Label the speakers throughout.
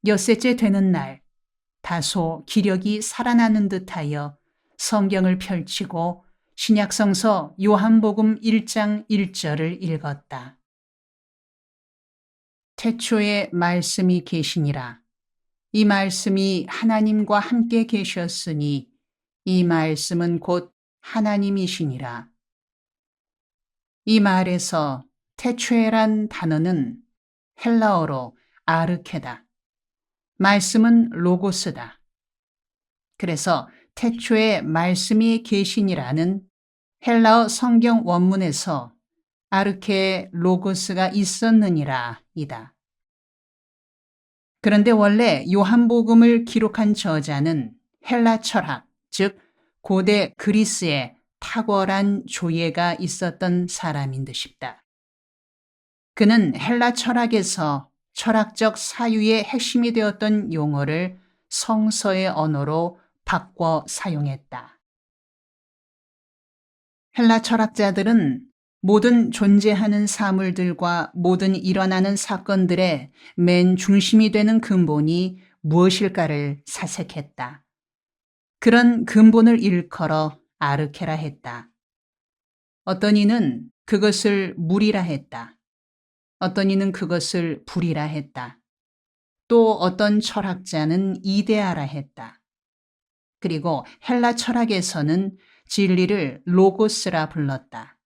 Speaker 1: 엿새째 되는 날, 다소 기력이 살아나는 듯하여 성경을 펼치고 신약성서 요한복음 1장 1절을 읽었다. 태초에 말씀이 계시니라. 이 말씀이 하나님과 함께 계셨으니 이 말씀은 곧 하나님이시니라. 이 말에서 태초에란 단어는 헬라어로 아르케다. 말씀은 로고스다. 그래서 태초에 말씀이 계시니라는 헬라어 성경 원문에서 아르케에 로고스가 있었느니라 이다. 그런데 원래 요한복음을 기록한 저자는 헬라 철학, 즉 고대 그리스에 탁월한 조예가 있었던 사람인 듯싶다. 그는 헬라 철학에서 철학적 사유의 핵심이 되었던 용어를 성서의 언어로 바꿔 사용했다. 헬라 철학자들은 모든 존재하는 사물들과 모든 일어나는 사건들의 맨 중심이 되는 근본이 무엇일까를 사색했다. 그런 근본을 일컬어 아르케라 했다. 어떤 이는 그것을 물이라 했다. 어떤 이는 그것을 불이라 했다. 또 어떤 철학자는 이데아라 했다. 그리고 헬라 철학에서는 진리를 로고스라 불렀다.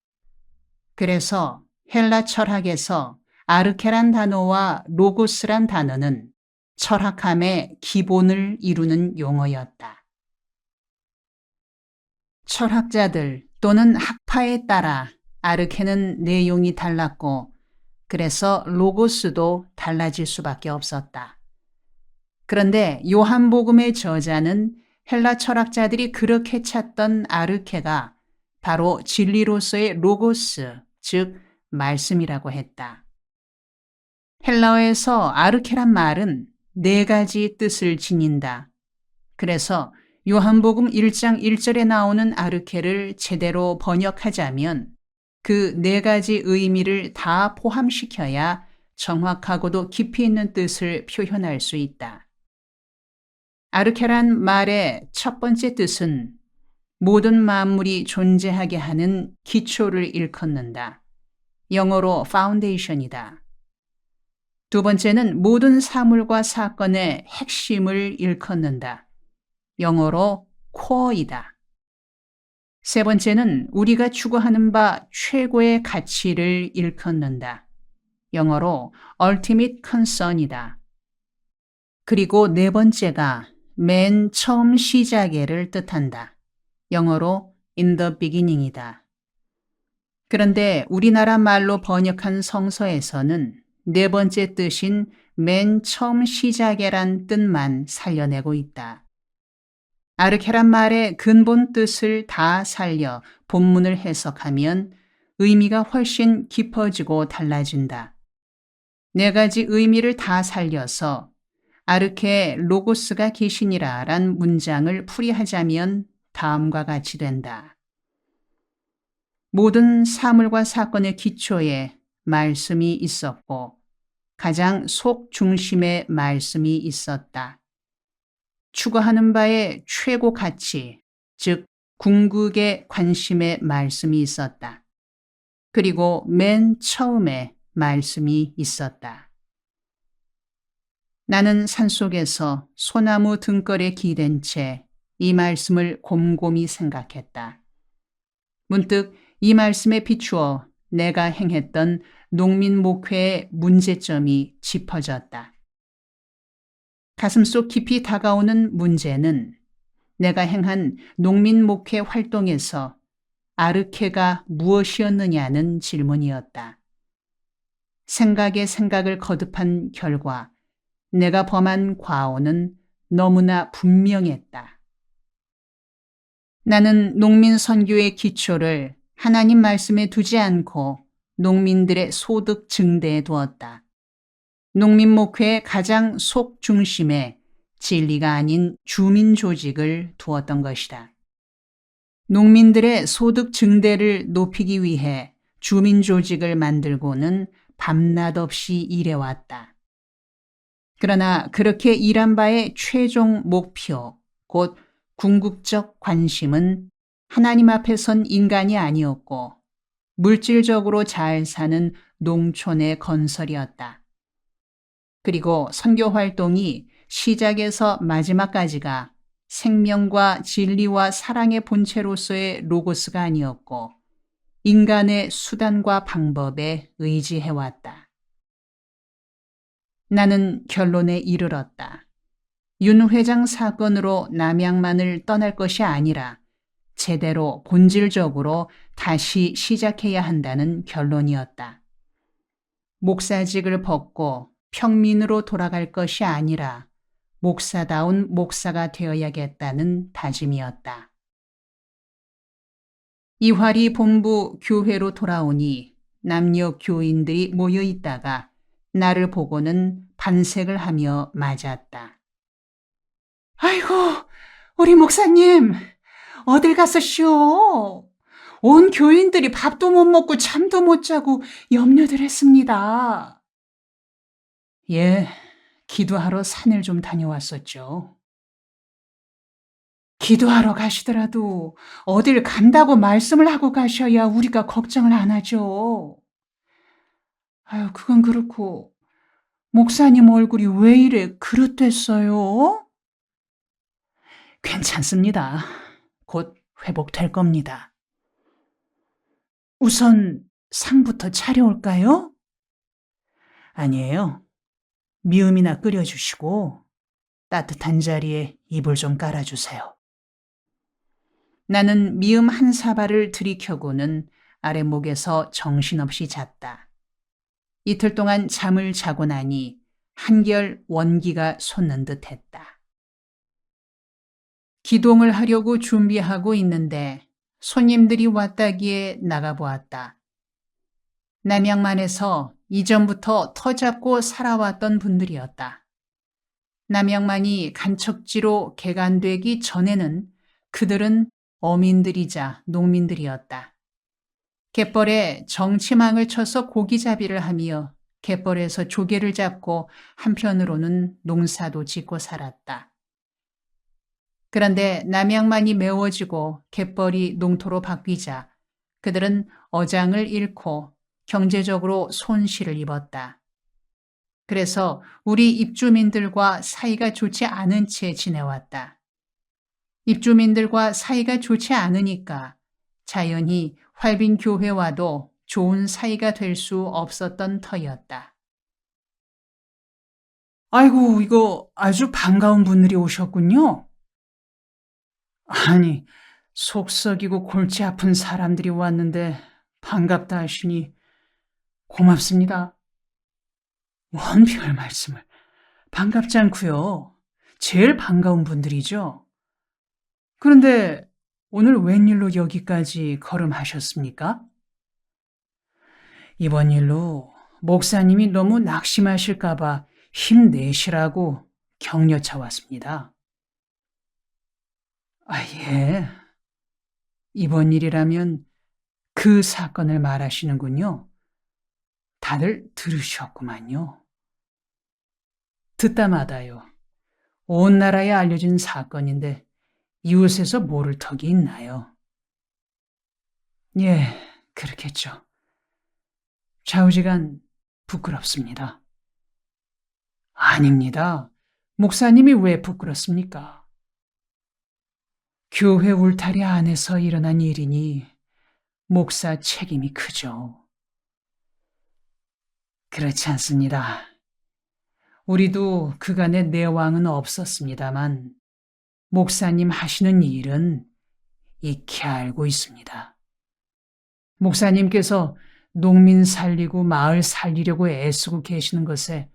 Speaker 1: 그래서 헬라 철학에서 아르케란 단어와 로고스란 단어는 철학함의 기본을 이루는 용어였다. 철학자들 또는 학파에 따라 아르케는 내용이 달랐고 그래서 로고스도 달라질 수밖에 없었다. 그런데 요한복음의 저자는 헬라 철학자들이 그렇게 찾던 아르케가 바로 진리로서의 로고스, 즉 말씀이라고 했다. 헬라어에서 아르케란 말은 네 가지 뜻을 지닌다. 그래서 요한복음 1장 1절에 나오는 아르케를 제대로 번역하자면 그 네 가지 의미를 다 포함시켜야 정확하고도 깊이 있는 뜻을 표현할 수 있다. 아르케란 말의 첫 번째 뜻은 모든 만물이 존재하게 하는 기초를 일컫는다. 영어로 foundation이다. 두 번째는 모든 사물과 사건의 핵심을 일컫는다. 영어로 core이다. 세 번째는 우리가 추구하는 바 최고의 가치를 일컫는다. 영어로 ultimate concern이다. 그리고 네 번째가 맨 처음 시작에를 뜻한다. 영어로 in the beginning이다. 그런데 우리나라 말로 번역한 성서에서는 네 번째 뜻인 맨 처음 시작에란 뜻만 살려내고 있다. 아르케란 말의 근본 뜻을 다 살려 본문을 해석하면 의미가 훨씬 깊어지고 달라진다. 네 가지 의미를 다 살려서 아르케에 로고스가 계시니라 란 문장을 풀이하자면 다음과 같이 된다. 모든 사물과 사건의 기초에 말씀이 있었고 가장 속 중심에 말씀이 있었다. 추구하는 바의 최고 가치, 즉 궁극의 관심의 말씀이 있었다. 그리고 맨 처음에 말씀이 있었다. 나는 산속에서 소나무 등걸에 기댄 채 이 말씀을 곰곰이 생각했다. 문득 이 말씀에 비추어 내가 행했던 농민 목회의 문제점이 짚어졌다. 가슴속 깊이 다가오는 문제는 내가 행한 농민 목회 활동에서 아르케가 무엇이었느냐는 질문이었다. 생각에 생각을 거듭한 결과 내가 범한 과오는 너무나 분명했다. 나는 농민 선교의 기초를 하나님 말씀에 두지 않고 농민들의 소득 증대에 두었다. 농민 목회의 가장 속 중심에 진리가 아닌 주민 조직을 두었던 것이다. 농민들의 소득 증대를 높이기 위해 주민 조직을 만들고는 밤낮 없이 일해왔다. 그러나 그렇게 일한 바의 최종 목표, 곧 궁극적 관심은 하나님 앞에 선 인간이 아니었고 물질적으로 잘 사는 농촌의 건설이었다. 그리고 선교 활동이 시작에서 마지막까지가 생명과 진리와 사랑의 본체로서의 로고스가 아니었고 인간의 수단과 방법에 의지해왔다. 나는 결론에 이르렀다. 윤 회장 사건으로 남양만을 떠날 것이 아니라 제대로 본질적으로 다시 시작해야 한다는 결론이었다. 목사직을 벗고 평민으로 돌아갈 것이 아니라 목사다운 목사가 되어야겠다는 다짐이었다. 이화리 본부 교회로 돌아오니 남녀 교인들이 모여 있다가 나를 보고는 반색을 하며 맞았다. 아이고, 우리 목사님, 어딜 가서시오? 온 교인들이 밥도 못 먹고 잠도 못 자고 염려들 했습니다. 예, 기도하러 산을 좀 다녀왔었죠. 기도하러 가시더라도 어딜 간다고 말씀을 하고 가셔야 우리가 걱정을 안 하죠. 아유, 그건 그렇고 목사님 얼굴이 왜 이래 그릇됐어요? 괜찮습니다. 곧 회복될 겁니다. 우선 상부터 차려올까요? 아니에요. 미음이나 끓여주시고 따뜻한 자리에 이불 좀 깔아주세요. 나는 미음 한 사발을 들이켜고는 아랫목에서 정신없이 잤다. 이틀 동안 잠을 자고 나니 한결 원기가 솟는 듯 했다. 기동을 하려고 준비하고 있는데 손님들이 왔다기에 나가보았다. 남양만에서 이전부터 터잡고 살아왔던 분들이었다. 남양만이 간척지로 개간되기 전에는 그들은 어민들이자 농민들이었다. 갯벌에 정치망을 쳐서 고기잡이를 하며 갯벌에서 조개를 잡고 한편으로는 농사도 짓고 살았다. 그런데 남양만이 메워지고 갯벌이 농토로 바뀌자 그들은 어장을 잃고 경제적으로 손실을 입었다. 그래서 우리 입주민들과 사이가 좋지 않은 채 지내왔다. 입주민들과 사이가 좋지 않으니까 자연히 활빈 교회와도 좋은 사이가 될 수 없었던 터였다. 아이고, 이거 아주 반가운 분들이 오셨군요. 아니, 속 썩이고 골치 아픈 사람들이 왔는데 반갑다 하시니 고맙습니다. 원 별 말씀을. 반갑지 않고요. 제일 반가운 분들이죠. 그런데 오늘 웬일로 여기까지 걸음하셨습니까? 이번 일로 목사님이 너무 낙심하실까봐 힘내시라고 격려차 왔습니다. 아, 예. 이번 일이라면 그 사건을 말하시는군요. 다들 들으셨구만요. 듣다마다요. 온 나라에 알려진 사건인데 이웃에서 모를 턱이 있나요? 예, 그렇겠죠. 좌우지간 부끄럽습니다. 아닙니다. 목사님이 왜 부끄럽습니까? 교회 울타리 안에서 일어난 일이니 목사 책임이 크죠. 그렇지 않습니다. 우리도 그간의 내왕은 없었습니다만 목사님 하시는 일은 익히 알고 있습니다. 목사님께서 농민 살리고 마을 살리려고 애쓰고 계시는 것에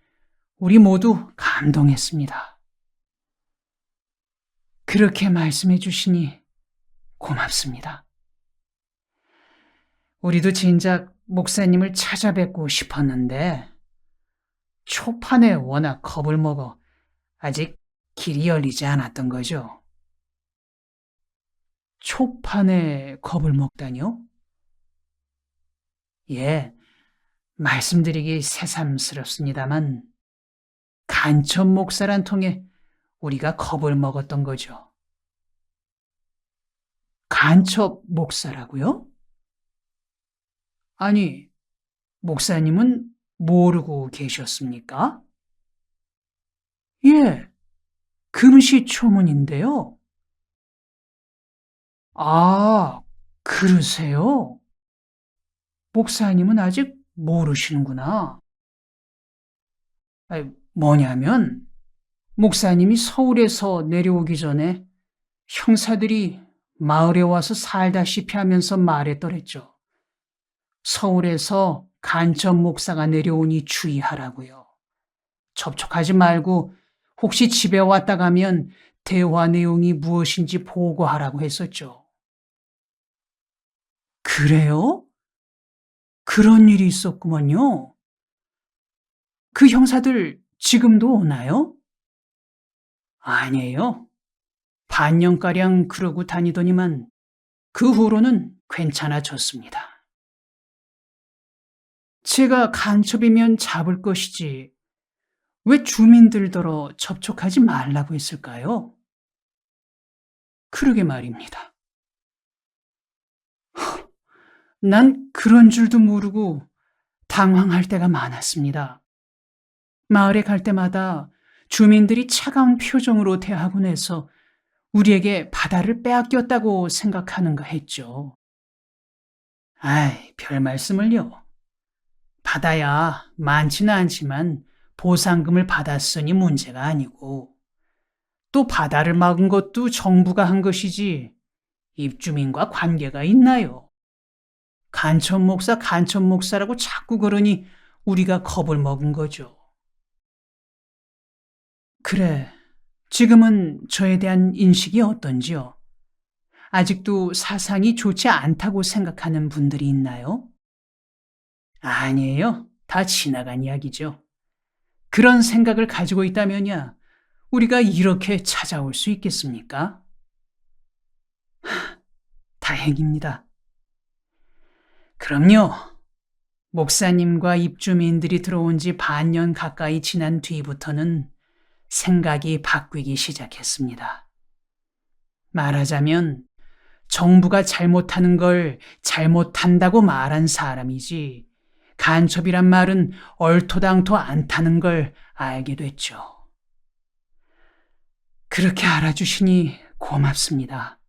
Speaker 1: 우리 모두 감동했습니다. 그렇게 말씀해 주시니 고맙습니다. 우리도 진작 목사님을 찾아뵙고 싶었는데 초판에 워낙 겁을 먹어 아직 길이 열리지 않았던 거죠. 초판에 겁을 먹다니요? 예, 말씀드리기 새삼스럽습니다만 간첩 목사란 통에 우리가 겁을 먹었던 거죠. 간첩 목사라고요? 아니, 목사님은 모르고 계셨습니까? 예, 금시초문인데요. 아, 그러세요? 목사님은 아직 모르시는구나. 뭐냐면, 목사님이 서울에서 내려오기 전에 형사들이 마을에 와서 살다시피 하면서 말했더랬죠. 서울에서 간첩 목사가 내려오니 주의하라고요. 접촉하지 말고 혹시 집에 왔다 가면 대화 내용이 무엇인지 보고하라고 했었죠. 그래요? 그런 일이 있었구먼요. 그 형사들 지금도 오나요? 아니에요. 반년가량 그러고 다니더니만 그 후로는 괜찮아졌습니다. 제가 간첩이면 잡을 것이지 왜 주민들더러 접촉하지 말라고 했을까요? 그러게 말입니다. 난 그런 줄도 모르고 당황할 때가 많았습니다. 마을에 갈 때마다 주민들이 차가운 표정으로 대하곤 해서 우리에게 바다를 빼앗겼다고 생각하는가 했죠. 아이, 별 말씀을요. 바다야 많지는 않지만 보상금을 받았으니 문제가 아니고 또 바다를 막은 것도 정부가 한 것이지 입주민과 관계가 있나요? 간첩 목사라고 자꾸 그러니 우리가 겁을 먹은 거죠. 그래, 지금은 저에 대한 인식이 어떤지요? 아직도 사상이 좋지 않다고 생각하는 분들이 있나요? 아니에요. 다 지나간 이야기죠. 그런 생각을 가지고 있다면야 우리가 이렇게 찾아올 수 있겠습니까? 다행입니다. 그럼요. 목사님과 입주민들이 들어온 지 반년 가까이 지난 뒤부터는 생각이 바뀌기 시작했습니다. 말하자면 정부가 잘못하는 걸 잘못한다고 말한 사람이지 간첩이란 말은 얼토당토 않다는 걸 알게 됐죠. 그렇게 알아주시니 고맙습니다.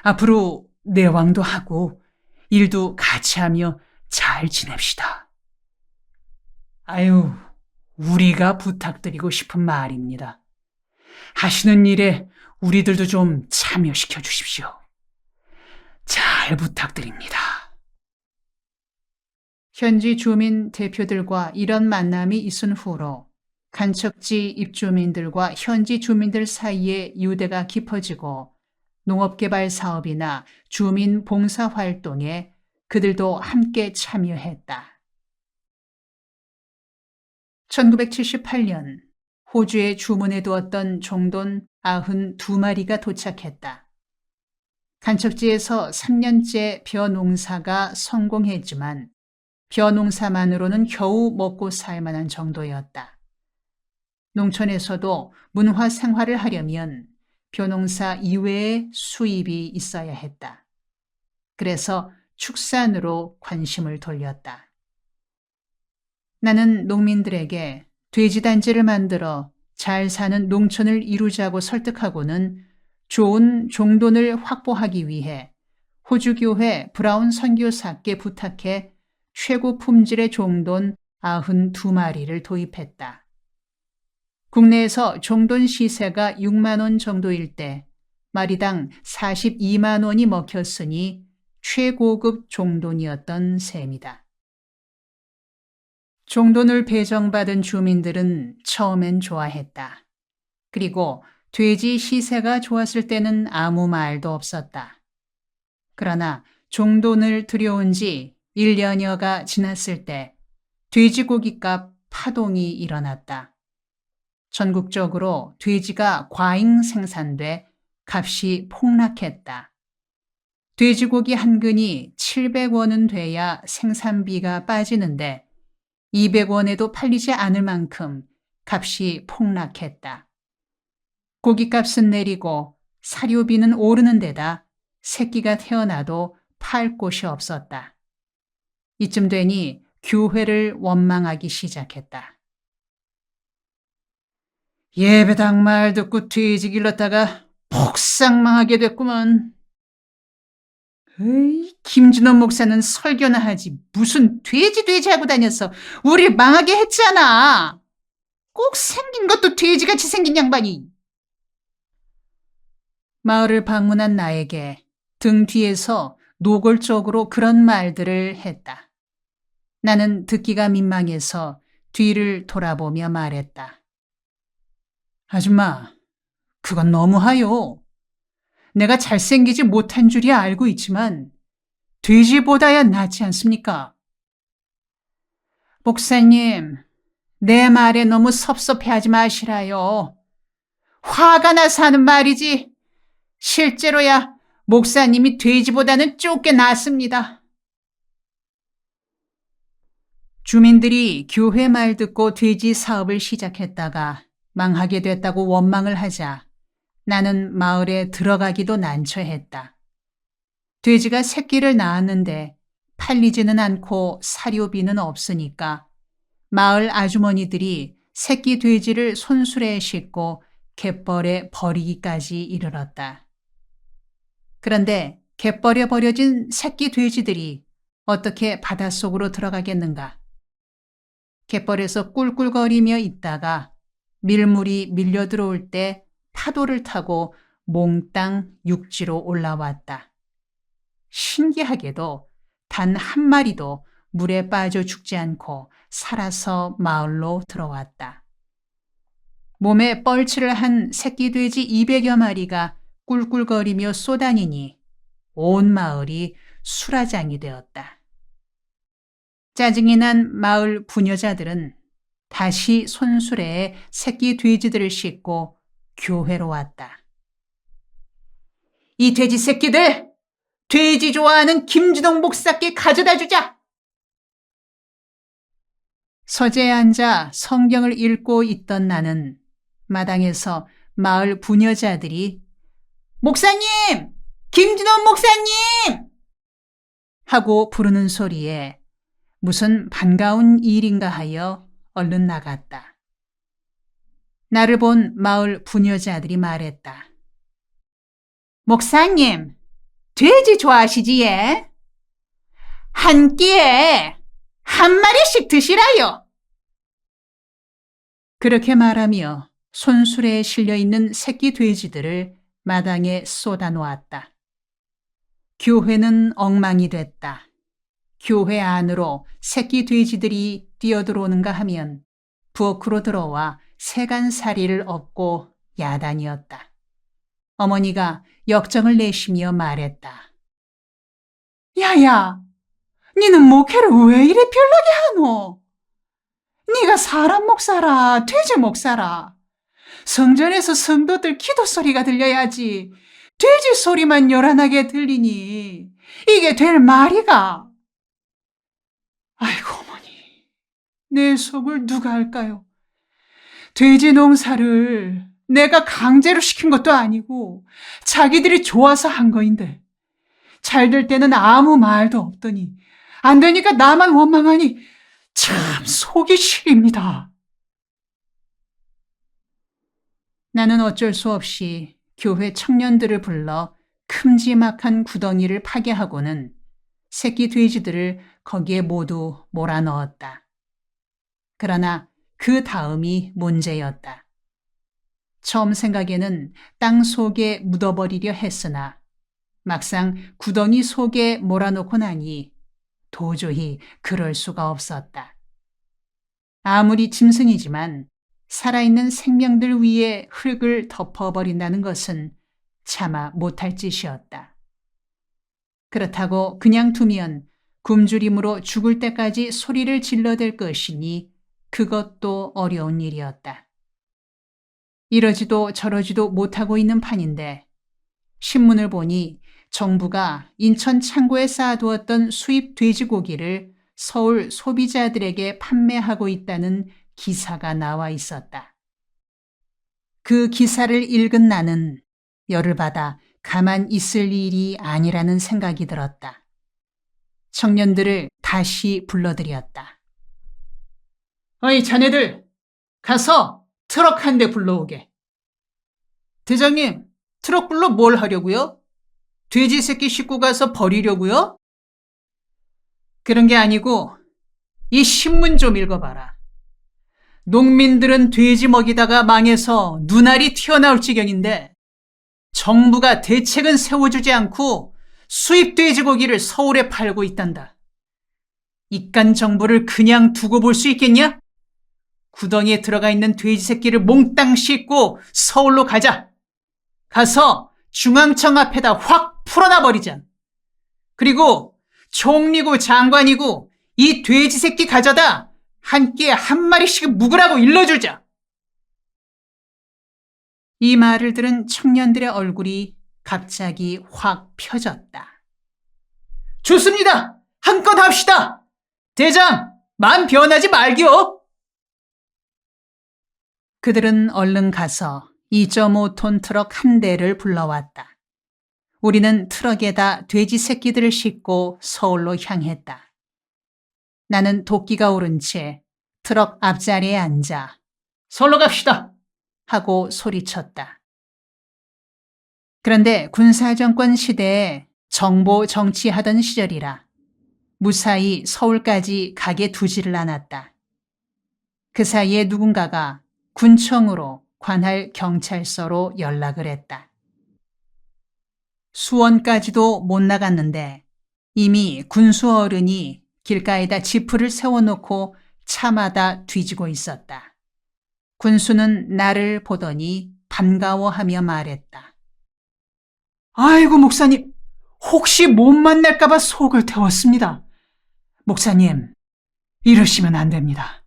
Speaker 1: 앞으로 내왕도 하고 일도 같이 하며 잘 지냅시다. 아유, 우리가 부탁드리고 싶은 말입니다. 하시는 일에 우리들도 좀 참여시켜 주십시오. 잘 부탁드립니다. 현지 주민 대표들과 이런 만남이 있은 후로 간척지 입주민들과 현지 주민들 사이에 유대가 깊어지고 농업개발 사업이나 주민 봉사 활동에 그들도 함께 참여했다. 1978년 호주에 주문해 두었던 종돈 92마리가 도착했다. 간척지에서 3년째 벼 농사가 성공했지만 벼 농사만으로는 겨우 먹고 살 만한 정도였다. 농촌에서도 문화 생활을 하려면 벼 농사 이외의 수입이 있어야 했다. 그래서 축산으로 관심을 돌렸다. 나는 농민들에게 돼지단지를 만들어 잘 사는 농촌을 이루자고 설득하고는 좋은 종돈을 확보하기 위해 호주교회 브라운 선교사께 부탁해 최고 품질의 종돈 92마리를 도입했다. 국내에서 종돈 시세가 6만 원 정도일 때 마리당 42만 원이 먹혔으니 최고급 종돈이었던 셈이다. 종돈을 배정받은 주민들은 처음엔 좋아했다. 그리고 돼지 시세가 좋았을 때는 아무 말도 없었다. 그러나 종돈을 들여온 지 1년여가 지났을 때 돼지고기값 파동이 일어났다. 전국적으로 돼지가 과잉 생산돼 값이 폭락했다. 돼지고기 한 근이 700원은 돼야 생산비가 빠지는데 200원에도 팔리지 않을 만큼 값이 폭락했다. 고깃값은 내리고 사료비는 오르는 데다 새끼가 태어나도 팔 곳이 없었다. 이쯤 되니 교회를 원망하기 시작했다. 예배당 말 듣고 돼지 길렀다가 폭삭망하게 됐구먼. 에이, 김준호 목사는 설교나 하지 무슨 돼지 하고 다녔어. 우릴 망하게 했잖아. 꼭 생긴 것도 돼지같이 생긴 양반이. 마을을 방문한 나에게 등 뒤에서 노골적으로 그런 말들을 했다. 나는 듣기가 민망해서 뒤를 돌아보며 말했다. 아줌마, 그건 너무하요. 내가 잘생기지 못한 줄이야 알고 있지만 돼지보다야 낫지 않습니까? 목사님, 내 말에 너무 섭섭해하지 마시라요. 화가 나서 하는 말이지. 실제로야 목사님이 돼지보다는 좁게 낫습니다. 주민들이 교회 말 듣고 돼지 사업을 시작했다가 망하게 됐다고 원망을 하자 나는 마을에 들어가기도 난처했다. 돼지가 새끼를 낳았는데 팔리지는 않고 사료비는 없으니까 마을 아주머니들이 새끼 돼지를 손수레에 싣고 갯벌에 버리기까지 이르렀다. 그런데 갯벌에 버려진 새끼 돼지들이 어떻게 바닷속으로 들어가겠는가? 갯벌에서 꿀꿀거리며 있다가 밀물이 밀려 들어올 때 파도를 타고 몽땅 육지로 올라왔다. 신기하게도 단 한 마리도 물에 빠져 죽지 않고 살아서 마을로 들어왔다. 몸에 뻘칠을 한 새끼 돼지 200여 마리가 꿀꿀거리며 쏘다니니 온 마을이 수라장이 되었다. 짜증이 난 마을 부녀자들은 다시 손수레에 새끼 돼지들을 싣고 교회로 왔다. 이 돼지 새끼들! 돼지 좋아하는 김준홍 목사께 가져다 주자! 서재에 앉아 성경을 읽고 있던 나는 마당에서 마을 부녀자들이 목사님! 김준홍 목사님! 하고 부르는 소리에 무슨 반가운 일인가 하여 얼른 나갔다. 나를 본 마을 부녀자들이 말했다. 목사님, 돼지 좋아하시지 예? 한 끼에 한 마리씩 드시라요. 그렇게 말하며 손수레에 실려있는 새끼 돼지들을 마당에 쏟아 놓았다. 교회는 엉망이 됐다. 교회 안으로 새끼 돼지들이 뛰어들어오는가 하면 부엌으로 들어와 세간살이를 얻고 야단이었다. 어머니가 역정을 내시며 말했다. 야야, 니는 목회를 왜 이래 별나게 하노? 니가 사람 목사라 돼지 목사라. 성전에서 성도들 기도 소리가 들려야지 돼지 소리만 요란하게 들리니 이게 될 말이가? 아이고 어머니, 내 속을 누가 알까요? 돼지 농사를 내가 강제로 시킨 것도 아니고 자기들이 좋아서 한 거인데 잘 될 때는 아무 말도 없더니 안 되니까 나만 원망하니 참 속이 시립니다. 나는 어쩔 수 없이 교회 청년들을 불러 큼지막한 구덩이를 파게 하고는 새끼 돼지들을 거기에 모두 몰아넣었다. 그러나 그 다음이 문제였다. 처음 생각에는 땅 속에 묻어버리려 했으나 막상 구덩이 속에 몰아넣고 나니 도저히 그럴 수가 없었다. 아무리 짐승이지만 살아있는 생명들 위에 흙을 덮어버린다는 것은 차마 못할 짓이었다. 그렇다고 그냥 두면 굶주림으로 죽을 때까지 소리를 질러댈 것이니 그것도 어려운 일이었다. 이러지도 저러지도 못하고 있는 판인데 신문을 보니 정부가 인천 창고에 쌓아두었던 수입 돼지고기를 서울 소비자들에게 판매하고 있다는 기사가 나와 있었다. 그 기사를 읽은 나는 열을 받아 가만 있을 일이 아니라는 생각이 들었다. 청년들을 다시 불러들였다. 어이, 자네들 가서 트럭 한 대 불러오게. 대장님, 트럭 불러 뭘 하려고요? 돼지 새끼 싣고 가서 버리려고요? 그런 게 아니고 이 신문 좀 읽어봐라. 농민들은 돼지 먹이다가 망해서 눈알이 튀어나올 지경인데 정부가 대책은 세워주지 않고 수입 돼지고기를 서울에 팔고 있단다. 이깟 정부를 그냥 두고 볼 수 있겠냐? 구덩이에 들어가 있는 돼지 새끼를 몽땅 싣고 서울로 가자. 가서 중앙청 앞에다 확 풀어놔 버리자. 그리고 총리고 장관이고 이 돼지 새끼 가져다 한 끼에 한 마리씩 묵으라고 일러주자. 이 말을 들은 청년들의 얼굴이 갑자기 확 펴졌다. 좋습니다. 한껏 합시다. 대장, 마음 변하지 말기요. 그들은 얼른 가서 2.5톤 트럭 한 대를 불러왔다. 우리는 트럭에다 돼지 새끼들을 싣고 서울로 향했다. 나는 도끼가 오른 채 트럭 앞자리에 앉아 서울로 갑시다 하고 소리쳤다. 그런데 군사정권 시대에 정보 정치하던 시절이라 무사히 서울까지 가게 두지를 않았다. 그 사이에 누군가가 군청으로 관할 경찰서로 연락을 했다. 수원까지도 못 나갔는데 이미 군수 어른이 길가에다 지프를 세워놓고 차마다 뒤지고 있었다. 군수는 나를 보더니 반가워하며 말했다. 아이고 목사님, 혹시 못 만날까봐 속을 태웠습니다. 목사님, 이러시면 안 됩니다.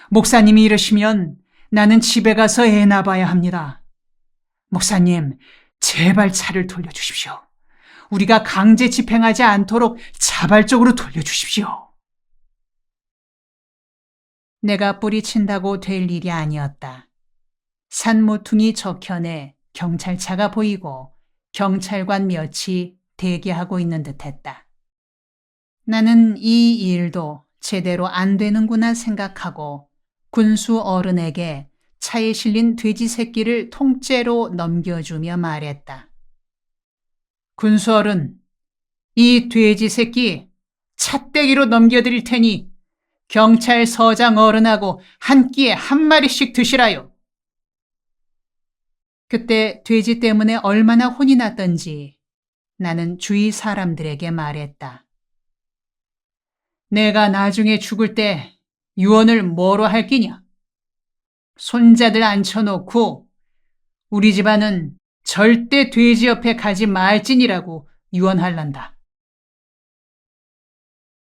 Speaker 1: 목사님이 이러시면 나는 집에 가서 애 낳아야 합니다. 목사님, 제발 차를 돌려주십시오. 우리가 강제 집행하지 않도록 자발적으로 돌려주십시오. 내가 뿌리친다고 될 일이 아니었다. 산모퉁이 저편에 경찰차가 보이고 경찰관 몇이 대기하고 있는 듯했다. 나는 이 일도 제대로 안 되는구나 생각하고 군수 어른에게 차에 실린 돼지 새끼를 통째로 넘겨주며 말했다. 군수 어른, 이 돼지 새끼 찻대기로 넘겨드릴 테니 경찰서장 어른하고 한 끼에 한 마리씩 드시라요. 그때 돼지 때문에 얼마나 혼이 났던지 나는 주위 사람들에게 말했다. 내가 나중에 죽을 때 유언을 뭐로 할 끼냐? 손자들 앉혀놓고 우리 집안은 절대 돼지 옆에 가지 말지니라고 유언할란다.